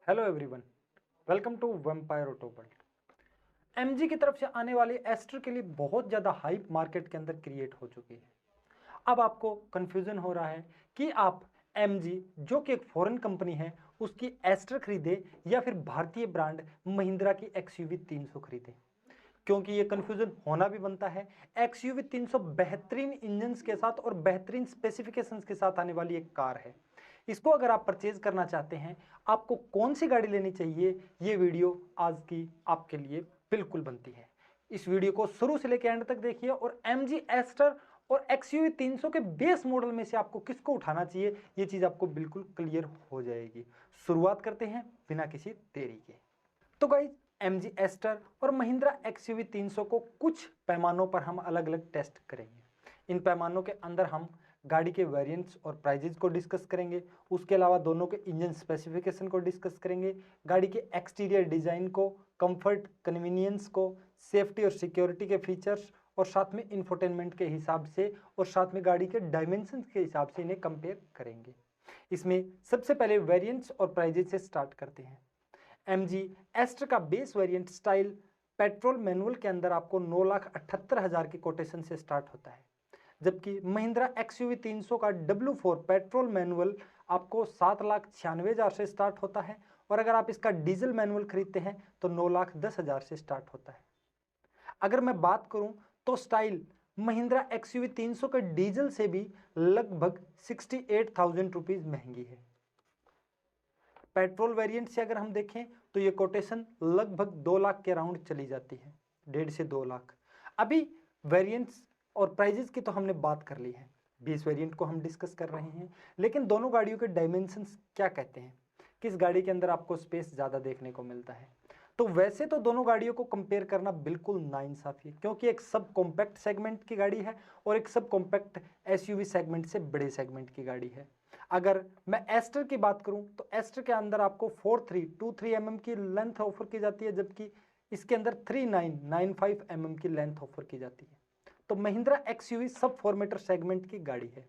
Hello everyone, welcome to vampire auto world. MG की तरफ से आने वाली एस्टर के लिए बहुत ज़्यादा हाइप मार्केट के अंदर क्रिएट हो चुकी है। अब आपको कन्फ्यूजन हो रहा है कि आप एमजी जो कि एक फॉरेन कंपनी है उसकी एस्टर खरीदे या फिर भारतीय ब्रांड महिंद्रा की एक्सयूवी 300 खरीदे, क्योंकि ये कन्फ्यूजन होना भी बनता है। एक्सयूवी 300 बेहतरीन इंजन्स के साथ और बेहतरीन स्पेसिफिकेशंस के साथ आने वाली एक कार है। इसको अगर आप परचेज करना चाहते हैं, आपको कौन सी गाड़ी लेनी चाहिए, ये वीडियो आज की आपके लिए बिल्कुल बनती है। इस वीडियो को शुरू से लेकर एंड तक देखिए और एमजी एस्टर और एक्सयूवी 300 के बेस मॉडल में से आपको किसको उठाना चाहिए, ये चीज आपको बिल्कुल क्लियर हो जाएगी। शुरुआत करते हैं बिना किसी देरी के। तो गाइस, एमजी एस्टर और महिंद्रा एक्सयूवी 300 को कुछ पैमानों पर हम अलग अलग टेस्ट करेंगे। इन पैमानों के अंदर हम गाड़ी के वेरिएंट्स और प्राइजेज को डिस्कस करेंगे। उसके अलावा दोनों के इंजन स्पेसिफिकेशन को डिस्कस करेंगे, गाड़ी के एक्सटीरियर डिजाइन को, कंफर्ट, कन्वीनियंस को, सेफ्टी और सिक्योरिटी के फीचर्स और साथ में इंफोटेनमेंट के हिसाब से और साथ में गाड़ी के डायमेंशन के हिसाब से इन्हें कंपेयर करेंगे। इसमें सबसे पहले वेरिएंट्स और प्राइजेज से स्टार्ट करते हैं। एमजी एस्टर का base variant style petrol manual के अंदर आपको 9,78,000 की कोटेशन से स्टार्ट होता है, जबकि महिंद्रा एक्सयूवी 300 का W4 पेट्रोल मैनुअल आपको 7,96,000 से स्टार्ट होता है और अगर आप इसका डीजल मैनुअल खरीदते हैं तो 9,10,000 से स्टार्ट होता है। अगर मैं बात करूं तो स्टाइल महिंद्रा एक्सयूवी 300 के डीजल से भी लगभग 68,000 रुपीज महंगी है। पेट्रोल वेरिएंट से अगर हम देखें तो ये कोटेशन लगभग 2 लाख के राउंड चली जाती है, 1.5 से 2 लाख। अभी वेरिएंट्स और प्राइजेस की तो हमने बात कर ली है, 20 वेरिएंट को हम डिस्कस कर रहे हैं, लेकिन दोनों गाड़ियों के डायमेंशंस क्या कहते हैं, किस गाड़ी के अंदर आपको स्पेस ज़्यादा देखने को मिलता है। तो वैसे तो दोनों गाड़ियों को कंपेयर करना बिल्कुल नाइंसाफी है, क्योंकि एक सब कॉम्पैक्ट सेगमेंट की गाड़ी है और एक सब कॉम्पैक्ट एसयूवी सेगमेंट से बड़े सेगमेंट की गाड़ी है। अगर मैं एस्टर की बात करूं तो एस्टर के अंदर आपको 4323 mm की लेंथ ऑफर की जाती है, जबकि इसके अंदर 3995 mm की लेंथ ऑफर की जाती है। तो महिंद्रा एक्सयूवी सब 4 मीटर सेगमेंट की गाड़ी है।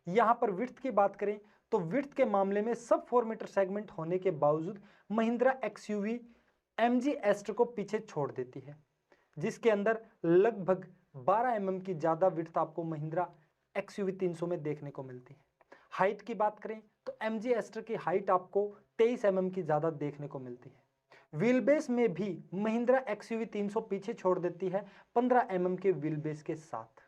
यहां पर विड्थ की बात करें तो विड्थ के मामले में सब 4 मीटर सेगमेंट होने के बावजूद महिंद्रा एक्सयूवी एमजी एस्टर को पीछे छोड़ देती है, जिसके अंदर लगभग 12 mm की ज्यादा विड्थ आपको महिंद्रा एक्सयूवी 300 में देखने को मिलती है। हाइट की बात करें तो एमजी एस्टर की हाइट आपको 23 mm की ज्यादा देखने को मिलती है। व्हील बेस में भी महिंद्रा एक्सयूवी 300 पीछे छोड़ देती है 15 mm के व्हील बेस के साथ।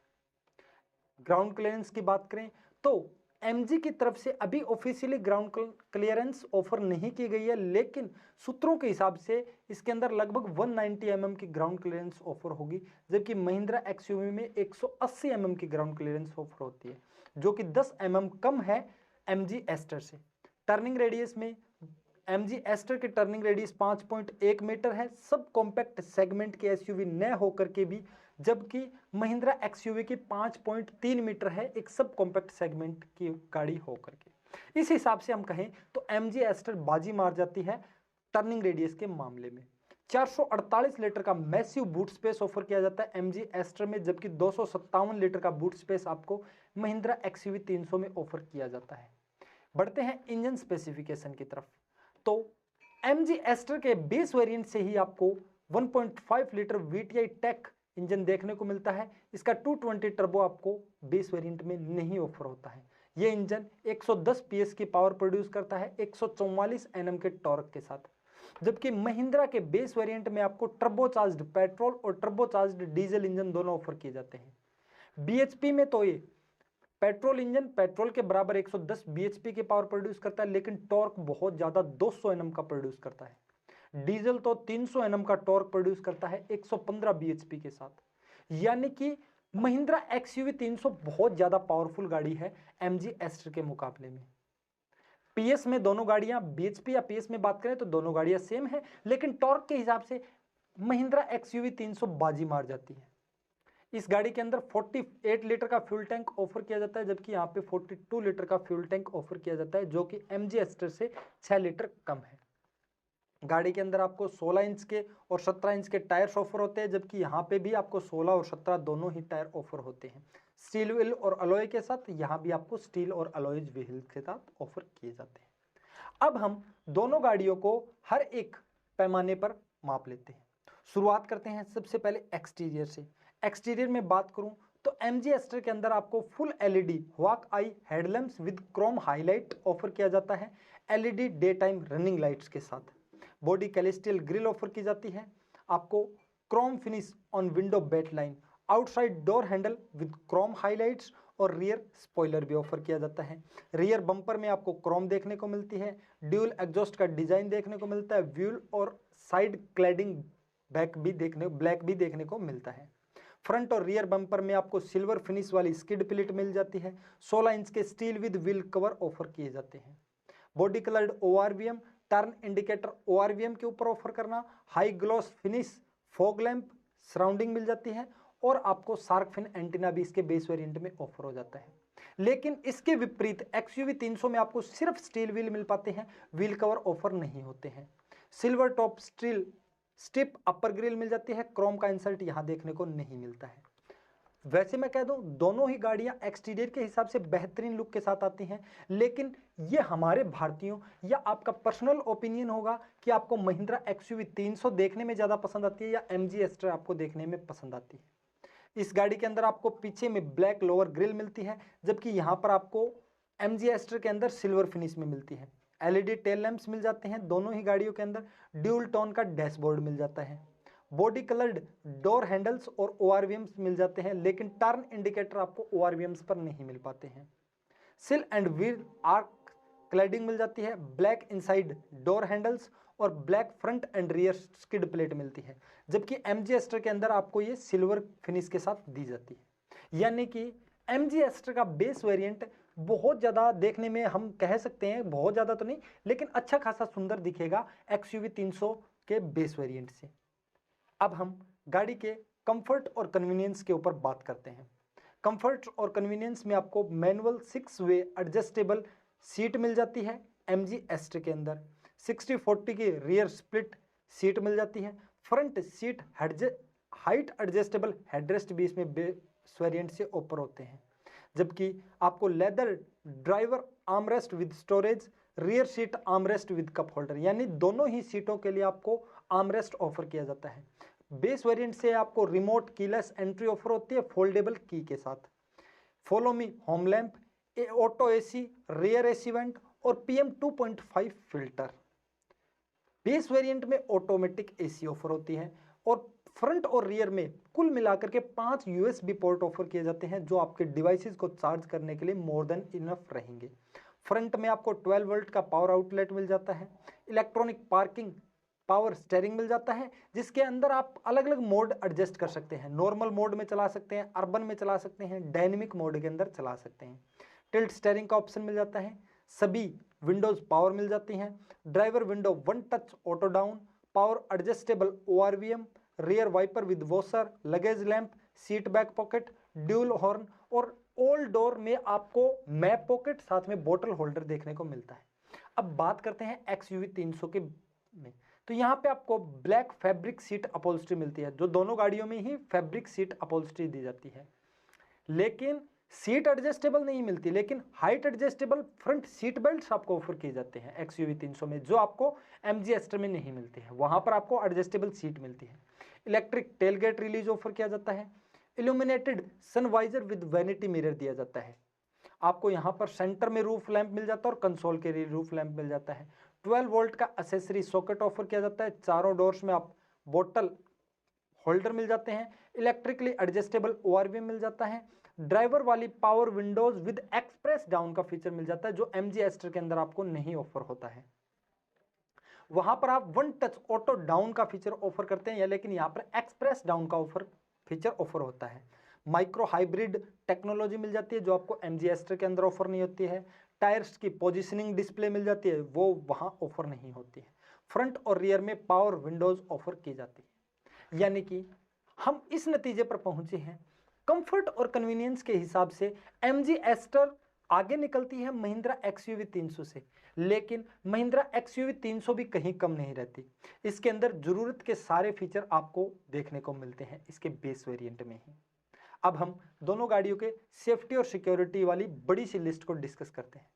ग्राउंड क्लियरेंस की बात करें तो एमजी की तरफ से अभी ऑफिशियली ग्राउंड क्लियरेंस ऑफर नहीं की गई है, लेकिन सूत्रों के हिसाब से इसके अंदर लगभग 190 mm की ग्राउंड क्लियरेंस ऑफर होगी, जबकि महिंद्रा एक्सयूवी में 180 mm की ग्राउंड क्लियरेंस ऑफर होती है, जो कि 10 mm कम है एमजी एस्टर से। टर्निंग रेडियस में एमजी एस्टर की टर्निंग रेडियस 5.1 मीटर है, सब कॉम्पैक्ट सेगमेंट के एसयूवी न होकर के भी, जबकि महिंद्रा एक्सयूवी की 5.3 मीटर है, एक सब कॉम्पैक्ट सेगमेंट की गाड़ी होकर के। इस हिसाब से हम कहें तो एमजी एस्टर बाजी मार जाती है टर्निंग रेडियस के मामले में। 448 लीटर का मैसिव बूट स्पेस ऑफर किया जाता है एमजी एस्टर में, जबकि 257 लीटर का बूट स्पेस आपको महिंद्रा एक्सयूवी 300 में ऑफर किया जाता है। बढ़ते हैं इंजन स्पेसिफिकेशन की तरफ। तो एमजी एस्टर के बेस वेरिएंट से ही आपको 1.5 लीटर वीटीआई टेक इंजन देखने को मिलता है। इसका 220 टर्बो आपको बेस वेरिएंट में नहीं ऑफर होता है। यह इंजन 110 पीएस की पावर प्रोड्यूस करता है 144 एनएम के टॉर्क के साथ, जबकि महिंद्रा के बेस वेरिएंट में आपको टर्बोचार्ज्ड पेट्रोल और टर्बोचार्ज्ड डीजल इंजन दोनों ऑफर किए जाते हैं। बीएचपी में तो ये पेट्रोल इंजन पेट्रोल के बराबर 110 बीएचपी की पावर प्रोड्यूस करता है, लेकिन टॉर्क बहुत ज्यादा 200 एनएम का प्रोड्यूस करता है। डीजल तो 300 एनएम का टॉर्क प्रोड्यूस करता है 115 बीएचपी के साथ। यानी कि महिंद्रा एक्सयूवी 300 बहुत ज्यादा पावरफुल गाड़ी है एमजी एस्टर के मुकाबले में। पीएस में दोनों गाड़ियां, बीएचपी या पीएस में बात करें तो दोनों गाड़ियां सेम है, लेकिन टॉर्क के हिसाब से महिंद्रा एक्सयूवी 300 बाजी मार जाती है। इस गाड़ी के अंदर 48 लीटर का फ्यूल टैंक ऑफर किया जाता है, जबकि यहाँ पे 42 लीटर का फ्यूल टैंक ऑफर किया जाता है, जो कि एमजी एस्टर से 6 लीटर कम है। गाड़ी के अंदर आपको 16 इंच के और 17 इंच के टायर्स ऑफर होते हैं, जबकि यहाँ पे भी आपको 16 और 17 दोनों ही टायर ऑफर होते हैं। स्टील व्हील और अलॉय के साथ, यहाँ भी आपको स्टील और अलॉयज व्हील के साथ ऑफर किए जाते हैं। अब हम दोनों गाड़ियों को हर एक पैमाने पर माप लेते हैं। शुरुआत करते हैं सबसे पहले एक्सटीरियर से। एक्सटीरियर में बात करूं तो एमजी एस्टर के अंदर आपको full LED walk I headlamps with Chrome highlight offer किया जाता है, LED day time running lights के साथ। बॉडी कैलेस्टियल ग्रिल ऑफर की जाती है, आपको Chrome finish on window bet line, outside door handle with Chrome highlights और रियर स्पॉइलर भी ऑफर किया जाता है। रियर बम्पर में आपको क्रोम देखने को मिलती है, ड्यूल एग्जॉस्ट का डिजाइन देखने को मिलता है, व्हील और साइड क्लैडिंग ब्लैक भी देखने को मिलता है। फ्रंट और रियर बम्पर में आपको सिल्वर फिनिश वाली स्किड प्लेट मिल जाती है, 16 इंच के steel with wheel cover offer किए जाते हैं। Body coloured ORVM, turn indicator ORVM के ऊपर ऑफर करना, high gloss finish fog lamp surrounding मिल जाती है और आपको शार्क फिन एंटीना भी इसके बेस वेरिएंट में ऑफर हो जाता है। लेकिन इसके विपरीत एक्सयूवी 300 में आपको सिर्फ स्टील व्हील मिल पाते हैं, व्हील कवर ऑफर नहीं होते हैं। सिल्वर टॉप स्टील स्टिप अपर ग्रिल मिल जाती है, क्रोम का इंसर्ट यहां देखने को नहीं मिलता है। वैसे मैं कह दूं दोनों ही गाड़ियां एक्सटीरियर के हिसाब से बेहतरीन लुक के साथ आती हैं, लेकिन ये हमारे भारतीयों या आपका पर्सनल ओपिनियन होगा कि आपको महिंद्रा एक्सयूवी 300 देखने में ज़्यादा पसंद आती है या एमजी एस्टर आपको देखने में पसंद आती है। इस गाड़ी के अंदर आपको पीछे में ब्लैक लोअर ग्रिल मिलती है, जबकि यहाँ पर आपको एमजी एस्टर के अंदर सिल्वर फिनिश में मिलती है। एलईडी टेल लैंप्स मिल जाते हैं दोनों ही गाड़ियों के अंदर, ड्यूल टोन का डैशबोर्ड मिल जाता है, बॉडी कलर्ड डोर हैंडल्स और ओआरवीएम्स मिल जाते हैं, लेकिन टर्न इंडिकेटर आपको ओआरवीएम्स पर नहीं मिल पाते हैं। सिल एंड व्हील आर्क क्लैडिंग मिल जाती है, ब्लैक इनसाइड डोर हैंडल्स और black front end rear skid plate मिलती है, जबकि एमजी एस्टर के अंदर आपको ये सिल्वर फिनिश के साथ दी जाती है। यानी कि एमजी एस्टर का बेस वेरिएंट बहुत ज़्यादा देखने में हम कह सकते हैं, बहुत ज़्यादा तो नहीं लेकिन अच्छा खासा सुंदर दिखेगा एक्सयूवी 300 के बेस वेरिएंट से। अब हम गाड़ी के कंफर्ट और कन्वीनियंस के ऊपर बात करते हैं। कंफर्ट और कन्वीनियंस में आपको मैनुअल 6 वे एडजस्टेबल सीट मिल जाती है एमजी एस्टर के अंदर, 60/40 की रियर स्प्लिट सीट मिल जाती है, front seat height adjustable headrest भी इसमें बेस वेरिएंट से ऊपर होते हैं, जबकि आपको leather driver armrest with storage, rear seat armrest with cup holder, यानी दोनों ही सीटों के लिए आपको आर्मरेस्ट ऑफर किया जाता है। बेस वेरिएंट से आपको रिमोट कीलेस एंट्री ऑफर होती है फोल्डेबल की के साथ। Follow me home lamp, auto AC, rear AC vent और PM 2.5 फिल्टर। बेस वेरिएंट में ऑटोमेटिक एसी ऑफर होती है और फ्रंट और रियर में कुल मिलाकर के 5 USB पोर्ट ऑफर किए जाते हैं, जो आपके डिवाइसेस को चार्ज करने के लिए मोर देन इनफ रहेंगे। फ्रंट में आपको 12 वोल्ट का पावर आउटलेट मिल जाता है, इलेक्ट्रॉनिक पार्किंग पावर स्टीयरिंग मिल जाता है, जिसके अंदर आप अलग अलग मोड एडजस्ट कर सकते हैं, नॉर्मल मोड में चला सकते हैं, अर्बन में चला सकते हैं, डायनेमिक मोड के अंदर चला सकते हैं। टिल्ट स्टीयरिंग का ऑप्शन मिल जाता है, सभी विंडोज पावर मिल जाती हैं, driver window one touch auto down, power adjustable ORVM, rear wiper with washer, luggage lamp, seat back pocket, dual horn और ऑल डोर में आपको मैप पॉकेट साथ में बोतल होल्डर देखने को मिलता है। अब बात करते हैं एक्सयूवी 300 के में, तो यहाँ पे आपको ब्लैक फैब्रिक सीट अपहोल्स्ट्री मिलती है, जो दोनों गाड़ियों में ही फैब्रिक सीट अपहोल्स्ट्री दी जाती है, लेकिन सीट एडजस्टेबल नहीं मिलती, लेकिन height adjustable front seat belt आपको ऑफर किए जाते हैं एक्सयूवी 300 में, जो आपको एमजी एस्टर में नहीं मिलते हैं। वहां पर आपको एडजस्टेबल सीट मिलती है। इलेक्ट्रिक टेलगेट रिलीज ऑफर किया जाता है, illuminated sun visor with vanity mirror दिया जाता है, आपको यहाँ पर सेंटर में रूफ लैंप मिल जाता है और कंसोल के लिए रूफ लैंप मिल जाता है। 12 वोल्ट का एसेसरी सॉकेट ऑफर किया जाता है, चारों डोर्स में आप बोतल होल्डर मिल जाते हैं, इलेक्ट्रिकली एडजस्टेबल ओआरवीएम मिल जाता है, ड्राइवर वाली power Windows with express down का फीचर मिल जाता है, जो एमजी एस्टर के अंदर आपको नहीं ऑफर होता है। वहां पर आप वन टच ऑटो डाउन का फीचर ऑफर करते हैं, या लेकिन यहाँ पर एक्सप्रेस डाउन का फीचर ऑफर होता है। माइक्रो हाइब्रिड टेक्नोलॉजी मिल जाती है, जो आपको एमजी एस्टर के अंदर ऑफर नहीं होती है। टायर्स की पोजीशनिंग डिस्प्ले मिल जाती है, वो वहां ऑफर नहीं होती है। फ्रंट और रियर में पावर विंडोज ऑफर की जाती है। यानी कि हम इस नतीजे पर पहुंचे हैं, कंफर्ट और कन्वीनियंस के हिसाब से एमजी एस्टर आगे निकलती है महिंद्रा एक्सयूवी 300 से, लेकिन महिंद्रा एक्सयूवी 300 भी कहीं कम नहीं रहती। इसके अंदर जरूरत के सारे फीचर आपको देखने को मिलते हैं इसके बेस वेरिएंट में ही। अब हम दोनों गाड़ियों के सेफ्टी और सिक्योरिटी वाली बड़ी सी लिस्ट को डिस्कस करते हैं।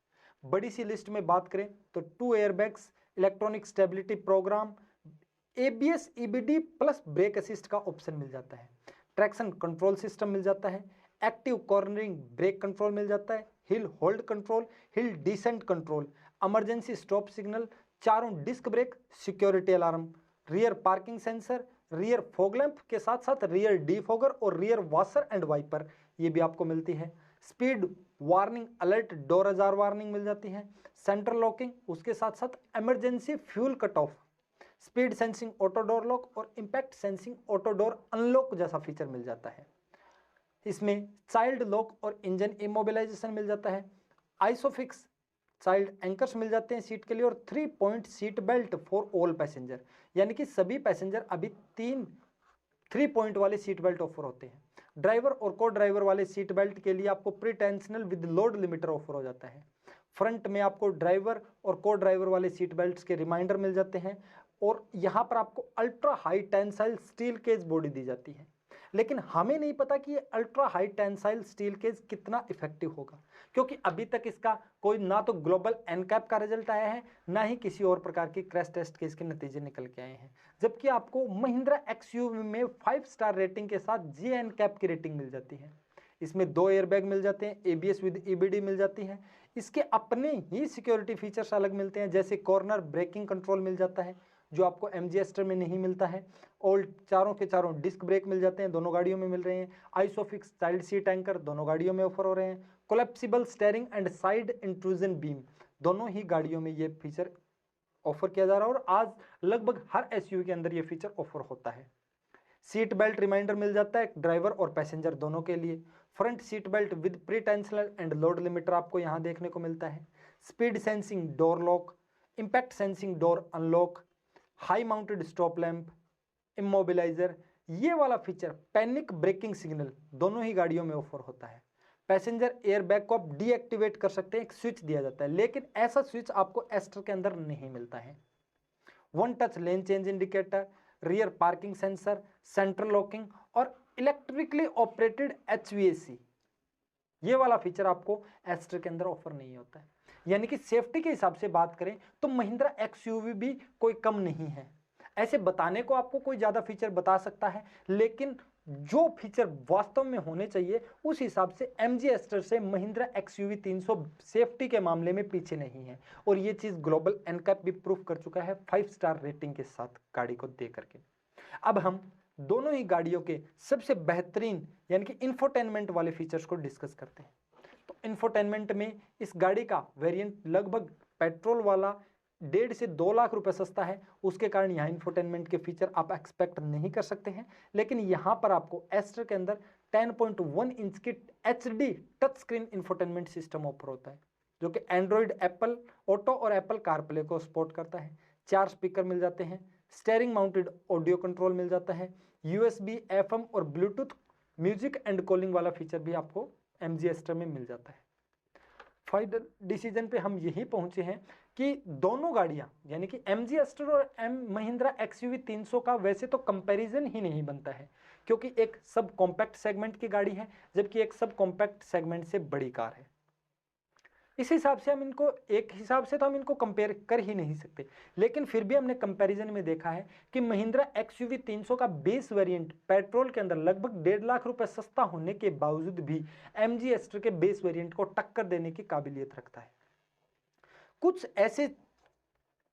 बड़ी सी लिस्ट में बात करें तो 2 airbags, electronic stability programme, ABS EBD plus brake assist का ऑप्शन मिल जाता है, ट्रैक्शन कंट्रोल सिस्टम मिल जाता है, एक्टिव कॉर्नरिंग ब्रेक कंट्रोल मिल जाता है, hill hold control, hill descent control, emergency stop signal, चारों disc brake, security alarm, rear parking sensor, rear fog lamp के साथ साथ रियर डीफॉगर और रियर वॉशर एंड वाइपर ये भी आपको मिलती है, स्पीड वार्निंग अलर्ट, डोर अजार वार्निंग मिल जाती है, सेंट्रल लॉकिंग, उसके साथ साथ emergency fuel cut off, speed sensing auto door lock और impact sensing auto door unlock जैसा फीचर मिल जाता है। इसमें चाइल्ड लॉक और इंजन इमोबिलाइजेशन मिल जाता है, आइसोफिक्स चाइल्ड एंकर्स मिल जाते हैं सीट के लिए और 3 point seat belt for all passenger, यानी कि सभी पैसेंजर अभी 3 पॉइंट वाले सीट बेल्ट ऑफर होते हैं। ड्राइवर और को ड्राइवर वाले सीट बेल्ट के लिए आपको pre tensional with load limiter offer हो जाता है। फ्रंट में आपको ड्राइवर और को ड्राइवर वाले सीट बेल्ट के रिमाइंडर मिल जाते हैं और यहाँ पर आपको ultra high tensile steel cage body दी जाती है। लेकिन हमें नहीं पता कि ये ultra high tensile steel cage कितना इफेक्टिव होगा, क्योंकि अभी तक इसका कोई ना तो ग्लोबल एनकैप का रिजल्ट आया है, ना ही किसी और प्रकार की क्रैश टेस्ट के इसके नतीजे निकल के आए हैं। जबकि आपको महिंद्रा XUV में 5 स्टार रेटिंग के साथ जी एनकैप की रेटिंग मिल जाती है। इसमें 2 एयरबैग मिल जाते हैं, ABS विद EBD मिल जाती है। इसके अपने ही सिक्योरिटी फीचर्स अलग मिलते हैं, जैसे कॉर्नर ब्रेकिंग कंट्रोल मिल जाता है जो आपको MG एस्टर में नहीं मिलता है, और चारों के चारों डिस्क ब्रेक मिल जाते हैं, दोनों गाड़ियों में मिल रहे हैं। आइसोफिक्स चाइल्ड सीट एंकर दोनों गाड़ियों में ऑफर हो रहे हैं। Collapsible steering and side intrusion beam दोनों ही गाड़ियों में ये फीचर ऑफर किया जा रहा है और आज लगभग हर SUV के अंदर ये फीचर ऑफर होता है। सीट बेल्ट रिमाइंडर मिल जाता है ड्राइवर और पैसेंजर दोनों के लिए। Front seat belt with pre tensional and load limiter आपको यहाँ देखने को मिलता है। Speed sensing door lock, impact sensing door unlock, high mounted stop lamp, immobiliser, ये वाला फीचर पैनिक ब्रेकिंग सिग्नल दोनों ही गाड़ियों में ऑफर होता है। पैसेंजर एयरबैग को आप डीएक्टिवेट कर सकते हैं, एक स्विच दिया जाता है, लेकिन ऐसा स्विच आपको एस्टर के अंदर नहीं मिलता है। 1 touch lane change indicator, rear parking sensor, central locking और इलेक्ट्रिकली ऑपरेटेड HVAC, ये वाला फीचर आपको एस्टर के अंदर ऑफर नहीं होता है। यानी कि सेफ्टी के हिसाब से बात करें तो महिंद्रा XUV भी कोई कम नहीं है। ऐसे बताने को आपको कोई ज्यादा फीचर बता सकता है, लेकिन जो फीचर वास्तव में होने चाहिए उस हिसाब से MG एस्टर से महिंद्रा XUV 300 सेफ्टी के मामले में पीछे नहीं है, और ये चीज ग्लोबल एनकैप भी प्रूफ कर चुका है 5 स्टार रेटिंग के साथ गाड़ी को दे करके। अब हम दोनों ही गाड़ियों के सबसे बेहतरीन यानी कि इंफोटेनमेंट वाले फीचर्स को डिस्कस करते हैं। तो इंफोटेनमेंट में इस गाड़ी का वेरिएंट लगभग पेट्रोल वाला 1.5 से 2 लाख रुपए सस्ता है, उसके कारण यहाँ इंफोटेनमेंट के फीचर आप एक्सपेक्ट नहीं कर सकते हैं। लेकिन यहाँ पर आपको एस्टर के अंदर 10.1 इंच की HD touch screen infotainment system offer होता है, जो कि एंड्रॉइड, एप्पल ऑटो और एप्पल कारप्ले को सपोर्ट करता है। 4 स्पीकर मिल जाते हैं, स्टेयरिंग माउंटेड ऑडियो कंट्रोल मिल जाता है, USB, FM और ब्लूटूथ म्यूजिक एंड कॉलिंग वाला फीचर भी आपको MG एस्टर में मिल जाता है। फाइनल डिसीजन पे हम यही पहुंचे हैं कि दोनों गाड़ियां यानी कि MG एस्टर और महिंद्रा XUV 300 का वैसे तो कंपैरिजन ही नहीं बनता है, क्योंकि एक सब कॉम्पैक्ट सेगमेंट की गाड़ी है जबकि एक सब कॉम्पैक्ट सेगमेंट से बड़ी कार है। इस हिसाब से हम इनको एक हिसाब से तो हम इनको कंपेयर कर ही नहीं सकते, लेकिन फिर भी हमने कंपैरिजन में देखा है कि महिंद्रा XUV 300 का बेस वेरिएंट पेट्रोल के अंदर लगभग 1.5 लाख रुपए सस्ता होने के बावजूद भी MG एस्टर के बेस वेरिएंट को टक्कर देने की काबिलियत रखता है। कुछ ऐसे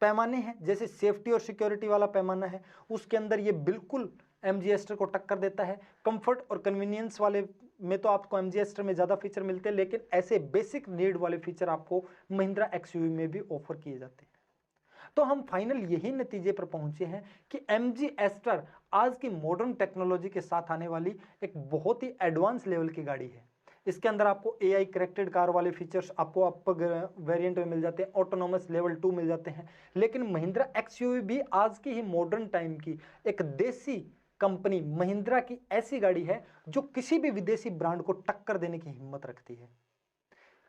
पैमाने हैं जैसे सेफ्टी और सिक्योरिटी वाला पैमाना है, उसके अंदर ये बिल्कुल MG एस्टर को टक्कर देता है। कंफर्ट और कन्वीनियंस वाले में तो आपको MG एस्टर में ज़्यादा फीचर मिलते हैं, लेकिन ऐसे बेसिक नीड वाले फीचर आपको महिंद्रा XUV में भी ऑफर किए जाते हैं। तो हम फाइनल यही नतीजे पर पहुंचे हैं कि MG एस्टर आज की मॉडर्न टेक्नोलॉजी के साथ आने वाली एक बहुत ही एडवांस लेवल की गाड़ी है। इसके अंदर आपको AI करेक्टेड कार वाले फीचर्स आपको अपर वेरिएंट में मिल जाते हैं, ऑटोनोमस लेवल 2 मिल जाते हैं। लेकिन महिंद्रा XUV भी आज की ही मॉडर्न टाइम की एक देसी कंपनी महिंद्रा की ऐसी गाड़ी है जो किसी भी विदेशी ब्रांड को टक्कर देने की हिम्मत रखती है।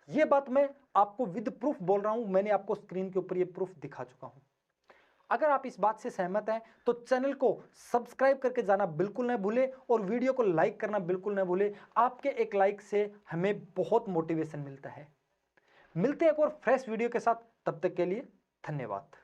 यह बात मैं आपको विद प्रूफ बोल रहा हूं, मैंने आपको स्क्रीन के ऊपर यह प्रूफ दिखा चुका हूं। अगर आप इस बात से सहमत हैं तो चैनल को सब्सक्राइब करके जाना बिल्कुल न भूले और वीडियो को लाइक करना बिल्कुल न भूले। आपके एक लाइक से हमें बहुत मोटिवेशन मिलता है। मिलते हैं एक और फ्रेश वीडियो के साथ, तब तक के लिए धन्यवाद।